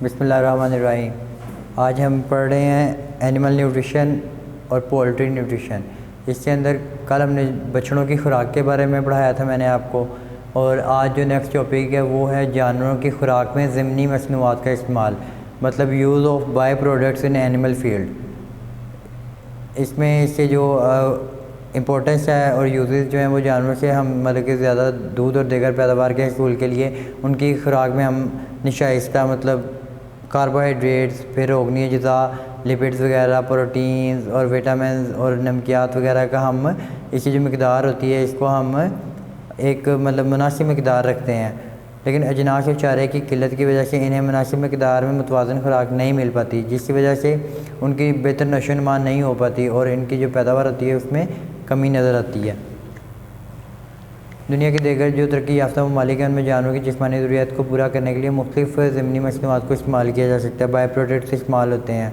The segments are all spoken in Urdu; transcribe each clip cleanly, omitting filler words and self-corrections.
بسم اللہ الرحمن الرحیم۔ آج ہم پڑھ رہے ہیں اینیمل نیوٹریشن اور پولٹری نیوٹریشن۔ اس کے اندر کل ہم نے بچڑوں کی خوراک کے بارے میں پڑھایا تھا میں نے آپ کو، اور آج جو نیکسٹ ٹاپک ہے وہ ہے جانوروں کی خوراک میں ضمنی مصنوعات کا استعمال، مطلب use of by products in animal field. اس میں اس کے جو امپورٹنس ہے اور یوزز جو ہیں وہ جانوروں سے ہم مطلب کہ زیادہ دودھ اور دیگر پیداوار کے حصول کے لیے ان کی خوراک میں ہم نشائستہ مطلب کاربوہائیڈریٹس، پھر روغنی اجزاء، لپڈز وغیرہ، پروٹینز اور وٹامنز اور نمکیات وغیرہ کا ہم اس کی جو مقدار ہوتی ہے اس کو ہم ایک مطلب مناسب مقدار رکھتے ہیں، لیکن اجناس اور چارے کی قلت کی وجہ سے انہیں مناسب مقدار میں متوازن خوراک نہیں مل پاتی، جس کی وجہ سے ان کی بہتر نشو و نما نہیں ہو پاتی اور ان کی جو پیداوار ہوتی ہے اس میں کمی نظر آتی ہے۔ دنیا کے دیگر جو ترقی یافتہ ممالک ہیں ان میں جانوروں کی جسمانی ضروریات کو پورا کرنے کے لیے مختلف ضمنی مصنوعات کو استعمال کیا جا سکتا ہے، بائی پروڈکٹس استعمال ہوتے ہیں،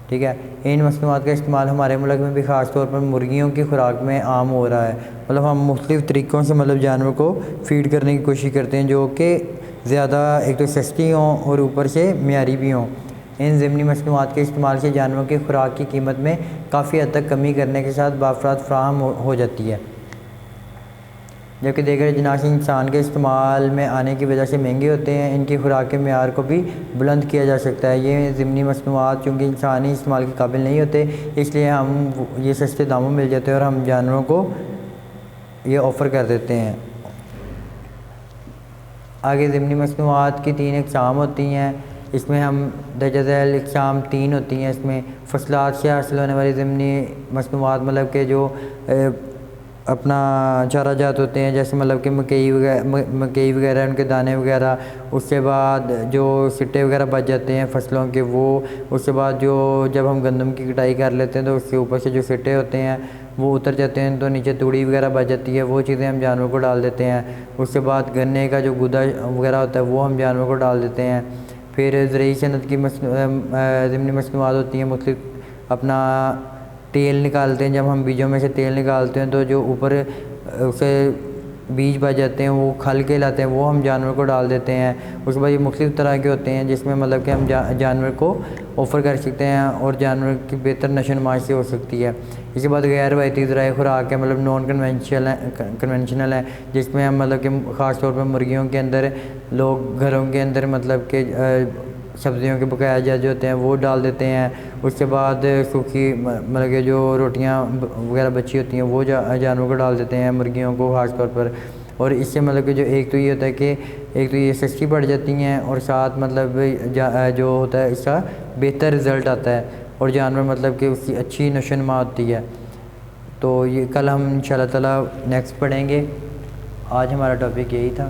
ٹھیک ہے۔ ان مصنوعات کا استعمال ہمارے ملک میں بھی خاص طور پر مرغیوں کی خوراک میں عام ہو رہا ہے، مطلب ہم مختلف طریقوں سے مطلب جانوروں کو فیڈ کرنے کی کوشش کرتے ہیں جو کہ زیادہ ایک تو سستی ہوں اور اوپر سے معیاری بھی ہوں۔ ان ضمنی مصنوعات کے استعمال سے جانوروں کی خوراک کی قیمت میں کافی حد تک کمی کرنے کے ساتھ بافراد فراہم ہو جاتی ہے، جبکہ دیگر اجناس انسان کے استعمال میں آنے کی وجہ سے مہنگے ہوتے ہیں۔ ان کی خوراک کے معیار کو بھی بلند کیا جا سکتا ہے۔ یہ ضمنی مصنوعات چونکہ انسانی استعمال کے قابل نہیں ہوتے، اس لیے ہم یہ سستے داموں مل جاتے ہیں اور ہم جانوروں کو یہ آفر کر دیتے ہیں۔ آگے ضمنی مصنوعات کی 3 اقسام ہوتی ہیں، اس میں ہم درجہ ذیل اقسام 3 ہوتی ہیں۔ اس میں فصلات سے حاصل ہونے والی ضمنی مصنوعات مطلب کہ جو اپنا چارہ جات ہوتے ہیں، جیسے مطلب کہ مکئی وغیرہ ان کے دانے وغیرہ، اس کے بعد جو سٹے وغیرہ بچ جاتے ہیں فصلوں کے وہ، اس کے بعد جو جب ہم گندم کی کٹائی کر لیتے ہیں تو اس کے اوپر سے جو سٹے ہوتے ہیں وہ اتر جاتے ہیں تو نیچے توڑی وغیرہ بچ جاتی ہے، وہ چیزیں ہم جانوروں کو ڈال دیتے ہیں۔ اس کے بعد گنے کا جو گودا وغیرہ ہوتا ہے وہ ہم جانوروں کو ڈال دیتے ہیں۔ پھر زرعی صنعت کی ضمنی مصنوعات ہوتی ہیں، مختلف اپنا تیل نکالتے ہیں، جب ہم بیجوں میں سے تیل نکالتے ہیں تو جو اوپر اسے بیج بچ جاتے ہیں وہ کھل کے لاتے ہیں، وہ ہم جانور کو ڈال دیتے ہیں۔ اس کے بعد یہ مختلف طرح کے ہوتے ہیں جس میں مطلب کہ ہم جانور کو آفر کر سکتے ہیں اور جانور کی بہتر نشو و نما سے ہو سکتی ہے۔ اس کے بعد غیر روایتی ذرائع خوراک ہے، مطلب نان کنونشنل ہے، جس میں ہم مطلب کہ خاص طور پر مرغیوں کے اندر لوگ گھروں کے اندر مطلب کہ سبزیوں کے بقایا اجزاء جو ہوتے ہیں وہ ڈال دیتے ہیں۔ اس کے بعد سوکھی مطلب کہ جو روٹیاں وغیرہ بچی ہوتی ہیں وہ جانوروں کو ڈال دیتے ہیں، مرغیوں کو خاص طور پر، اور اس سے مطلب کہ جو ایک تو یہ ہوتا ہے کہ ایک تو یہ سستی پڑ جاتی ہیں اور ساتھ مطلب جو ہوتا ہے اس کا بہتر رزلٹ آتا ہے اور جانور مطلب کہ اس کی اچھی نشو و نما ہوتی ہے۔ تو یہ کل ہم انشاءاللہ تعالیٰ نیکسٹ پڑھیں گے۔ آج ہمارا ٹاپک یہی تھا۔